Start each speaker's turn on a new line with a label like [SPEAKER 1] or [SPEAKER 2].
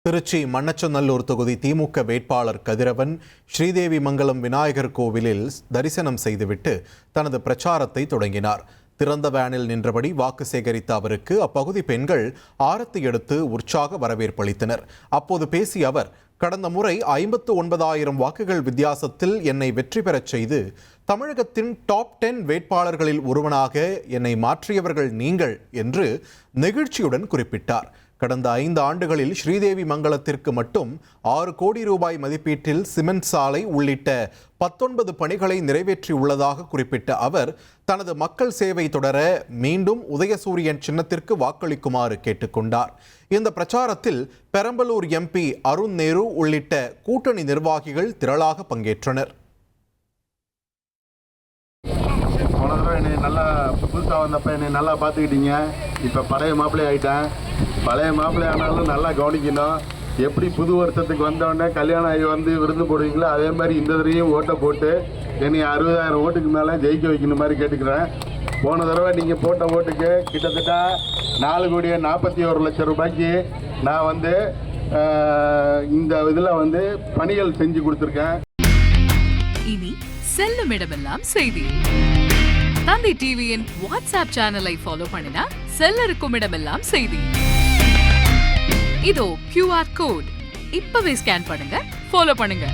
[SPEAKER 1] திருச்சி மண்ணச்சநல்லூர் தொகுதி திமுக வேட்பாளர் கதிரவன் ஸ்ரீதேவி மங்கலம் விநாயகர் கோவிலில் தரிசனம் செய்துவிட்டு தனது பிரச்சாரத்தை தொடங்கினார். திறந்த வேனில் நின்றபடி வாக்கு சேகரித்த அவருக்கு அப்பகுதி பெண்கள் ஆரத்தி எடுத்து உற்சாக வரவேற்பளித்தனர். அப்போது பேசிய அவர், கடந்த முறை 59,000 வாக்குகள் வித்தியாசத்தில் என்னை வெற்றி பெறச் செய்து தமிழகத்தின் டாப் 10 வேட்பாளர்களில் ஒருவனாக என்னை மாற்றியவர்கள் நீங்கள் என்று நெகிழ்ச்சியுடன் குறிப்பிட்டார். கடந்த 5 ஆண்டுகளில் ஸ்ரீதேவி மங்கலத்திற்கு மட்டும் 6 கோடி ரூபாய் மதிப்பீட்டில் சிமெண்ட் சாலை உள்ளிட்ட 19 பணிகளை நிறைவேற்றியுள்ளதாக குறிப்பிட்ட அவர், தனது மக்கள் சேவை தொடர மீண்டும் உதயசூரியன் சின்னத்திற்கு வாக்களிக்குமாறு கேட்டுக்கொண்டார். இந்த பிரச்சாரத்தில் பெரம்பலூர் எம்பி அருண் நேரு உள்ளிட்ட கூட்டணி நிர்வாகிகள் திரளாக பங்கேற்றனர்.
[SPEAKER 2] போன தடவை என்னை நல்லா புதுசாக வந்தப்போ என்னை நல்லா பார்த்துக்கிட்டீங்க. இப்போ பழைய மாப்பிள்ளை ஆகிட்டேன். பழைய மாப்பிள்ளை ஆனாலும் நல்லா கவனிக்கணும். எப்படி புது வருஷத்துக்கு வந்தோடனே கல்யாணம் ஆகி வந்து விருந்து போடுவீங்களோ அதே மாதிரி இந்த தடவையும் ஓட்டை போட்டு என்னை 60,000 ஓட்டுக்கு மேலே ஜெயிக்க வைக்கணும் மாதிரி கேட்டுக்கிறேன். போன தடவை நீங்கள் போட்ட ஓட்டுக்கு கிட்டத்தட்ட 4,41,00,000 ரூபாய்க்கு நான் வந்து இந்த இதில் பணிகள் செஞ்சு கொடுத்துருக்கேன்.
[SPEAKER 3] இனி செல்லும் இடமெல்லாம் செய்தி. தந்தி டிவியின் வாட்ஸ்அப் சேனலை ஃபாலோ பண்ணினா செல்லருக்கும் இடமெல்லாம் செய்தி. இதோ QR கோட் இப்பவே ஸ்கேன் பண்ணுங்க, ஃபாலோ பண்ணுங்க.